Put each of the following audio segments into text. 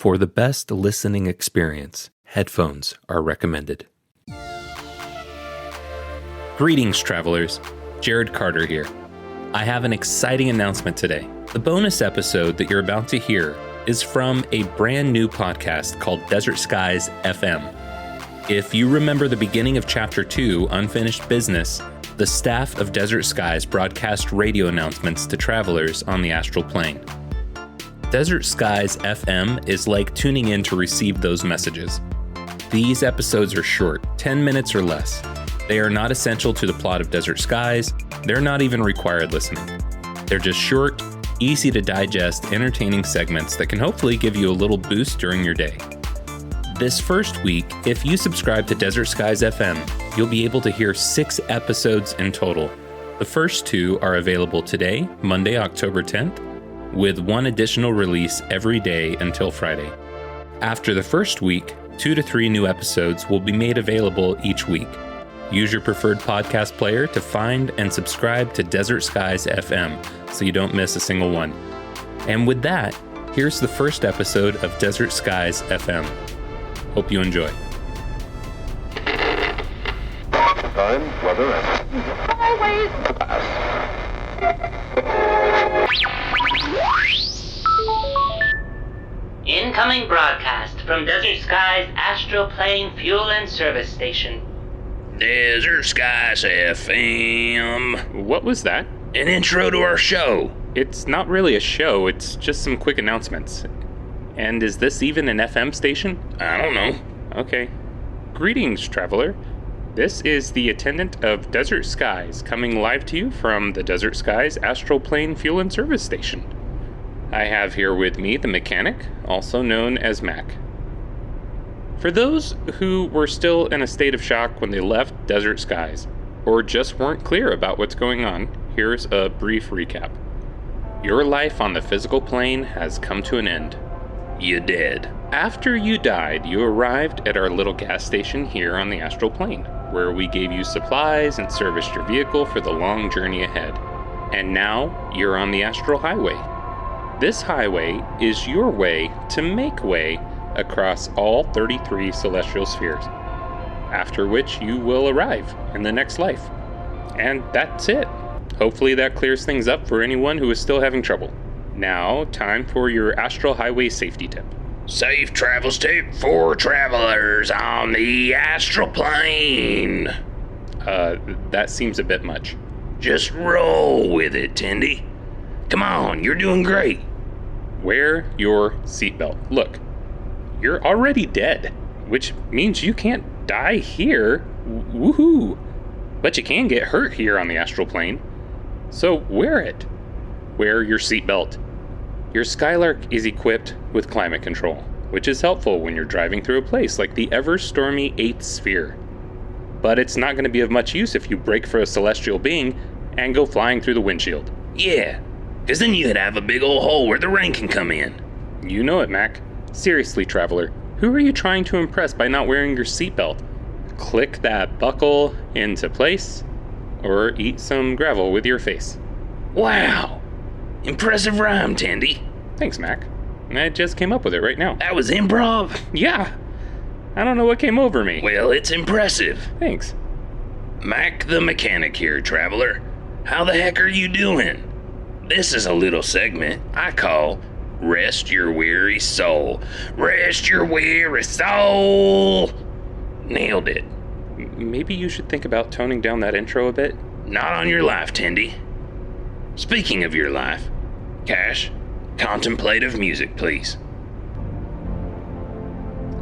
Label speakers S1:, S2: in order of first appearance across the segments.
S1: For the best listening experience, headphones are recommended. Greetings, travelers. Jared Carter here. I have an exciting announcement today. The bonus episode that you're about to hear is from a brand new podcast called Desert Skies FM. If you remember the beginning of Chapter 2, Unfinished Business, the staff of Desert Skies broadcast radio announcements to travelers on the astral plane. Desert Skies FM is like tuning in to receive those messages. These episodes are short, 10 minutes or less. They are not essential to the plot of Desert Skies. They're not even required listening. They're just short, easy to digest, entertaining segments that can hopefully give you a little boost during your day. This first week, if you subscribe to Desert Skies FM, you'll be able to hear 6 episodes in total. The first 2 are available today, Monday, October 10th, with 1 additional release every day until Friday. After the first week, 2 to 3 new episodes will be made available each week. Use your preferred podcast player to find and subscribe to Desert Skies FM so you don't miss a single one. And with that, here's the first episode of Desert Skies FM. Hope you enjoy.
S2: Time, weather, and highways.
S3: Incoming broadcast from Desert Skies Astral Plane Fuel and Service Station.
S4: Desert Skies FM.
S1: What was that?
S4: An intro to our show.
S1: It's not really a show, it's just some quick announcements. And is this even an FM station?
S4: I don't know.
S1: Okay. Greetings, traveler. This is the attendant of Desert Skies coming live to you from the Desert Skies Astral Plane Fuel and Service Station. I have here with me the mechanic, also known as Mac. For those who were still in a state of shock when they left Desert Skies, or just weren't clear about what's going on, here's a brief recap. Your life on the physical plane has come to an end.
S4: You did.
S1: After you died, you arrived at our little gas station here on the astral plane, where we gave you supplies and serviced your vehicle for the long journey ahead. And now, you're on the Astral Highway. This highway is your way to make way across all 33 celestial spheres, after which you will arrive in the next life. And that's it. Hopefully that clears things up for anyone who is still having trouble. Now, time for your Astral Highway safety tip.
S4: Safe travels tip for travelers on the astral plane.
S1: That seems a bit much.
S4: Just roll with it, Tindy. Come on, you're doing great.
S1: Wear your seatbelt. Look, you're already dead, which means you can't die here. Woohoo! But you can get hurt here on the astral plane. So wear it. Wear your seatbelt. Your Skylark is equipped with climate control, which is helpful when you're driving through a place like the ever-stormy 8th sphere. But it's not going to be of much use if you brake for a celestial being and go flying through the windshield.
S4: Yeah, because then you'd have a big old hole where the rain can come in.
S1: You know it, Mac. Seriously, traveler, who are you trying to impress by not wearing your seatbelt? Click that buckle into place, or eat some gravel with your face.
S4: Wow. Impressive rhyme, Tandy.
S1: Thanks, Mac. I just came up with it right now.
S4: That was improv?
S1: Yeah. I don't know what came over me.
S4: Well, it's impressive.
S1: Thanks.
S4: Mac the mechanic here, traveler. How the heck are you doing? This is a little segment I call Rest Your Weary Soul. Rest your weary soul. Nailed it.
S1: Maybe you should think about toning down that intro a bit.
S4: Not on your life, Tindy. Speaking of your life, Cash, contemplative music, please.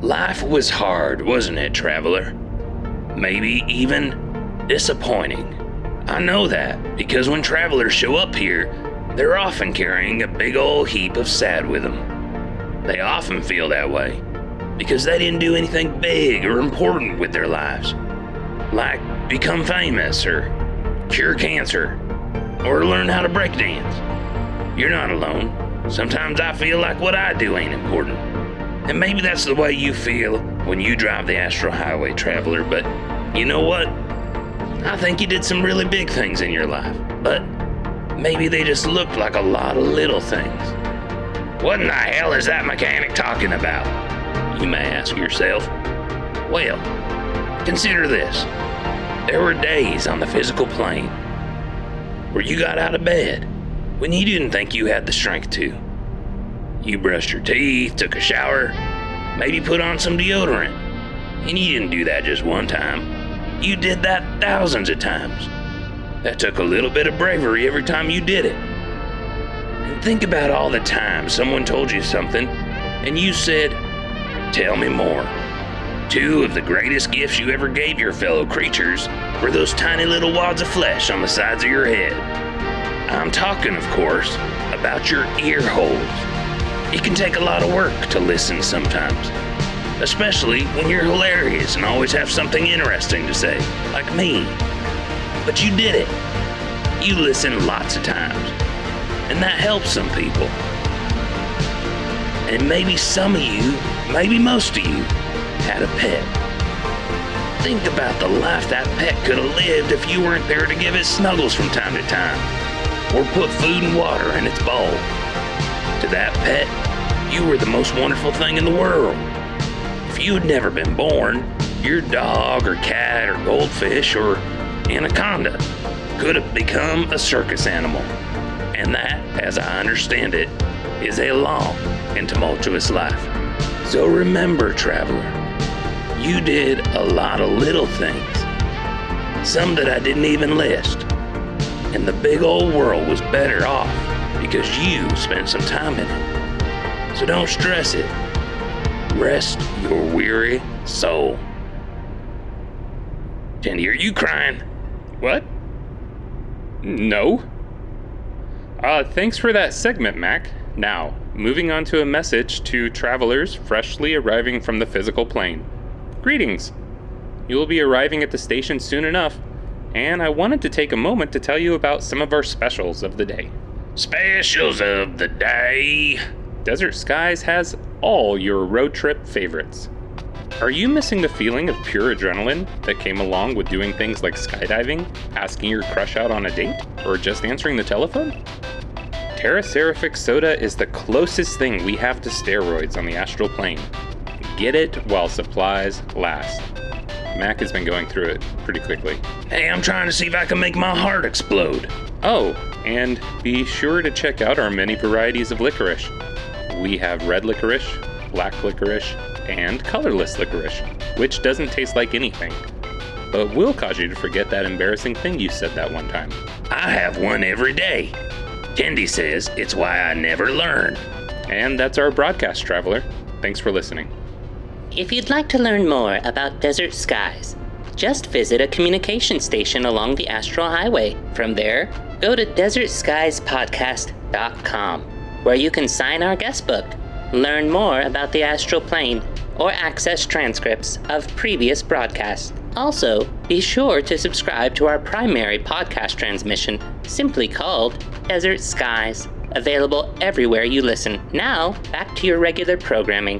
S4: Life was hard, wasn't it, traveler? Maybe even disappointing. I know that because when travelers show up here, they're often carrying a big old heap of sad with them. They often feel that way because they didn't do anything big or important with their lives, like become famous or cure cancer or learn how to break dance. You're not alone. Sometimes I feel like what I do ain't important. And maybe that's the way you feel when you drive the Astral Highway, traveler, but you know what? I think you did some really big things in your life, but maybe they just looked like a lot of little things. What in the hell is that mechanic talking about? You may ask yourself. Well, consider this. There were days on the physical plane where you got out of bed when you didn't think you had the strength to. You brushed your teeth, took a shower, maybe put on some deodorant. And you didn't do that just one time. You did that thousands of times. That took a little bit of bravery every time you did it. And think about all the times someone told you something and you said, "Tell me more." Two of the greatest gifts you ever gave your fellow creatures were those tiny little wads of flesh on the sides of your head. I'm talking, of course, about your ear holes. It can take a lot of work to listen sometimes, especially when you're hilarious and always have something interesting to say, like me. But you did it. You listened lots of times, and that helps some people. And maybe some of you, maybe most of you, had a pet. Think about the life that pet could have lived if you weren't there to give it snuggles from time to time, or put food and water in its bowl. To that pet, you were the most wonderful thing in the world. If you had never been born, your dog or cat or goldfish or anaconda could have become a circus animal. And that, as I understand it, is a long and tumultuous life. So remember, traveler, you did a lot of little things, some that I didn't even list. And the big old world was better off because you spent some time in it. So don't stress it. Rest your weary soul. Jenny, are you crying?
S1: What? No. Thanks for that segment, Mac. Now, moving on to a message to travelers freshly arriving from the physical plane. Greetings. You will be arriving at the station soon enough, and I wanted to take a moment to tell you about some of our specials of the day.
S4: Specials of the day.
S1: Desert Skies has all your road trip favorites. Are you missing the feeling of pure adrenaline that came along with doing things like skydiving, asking your crush out on a date, or just answering the telephone? Tera-Seraphic soda is the closest thing we have to steroids on the astral plane. Get it while supplies last. Mac has been going through it pretty quickly.
S4: Hey, I'm trying to see if I can make my heart explode.
S1: Oh, and be sure to check out our many varieties of licorice. We have red licorice, black licorice, and colorless licorice, which doesn't taste like anything, but will cause you to forget that embarrassing thing you said that one time.
S4: I have one every day. Kendi says it's why I never learn.
S1: And that's our broadcast, traveler. Thanks for listening.
S3: If you'd like to learn more about Desert Skies, just visit a communication station along the Astral Highway. From there, go to desertskiespodcast.com, where you can sign our guest book, learn more about the astral plane, or access transcripts of previous broadcasts. Also, be sure to subscribe to our primary podcast transmission, simply called Desert Skies, available everywhere you listen. Now, back to your regular programming.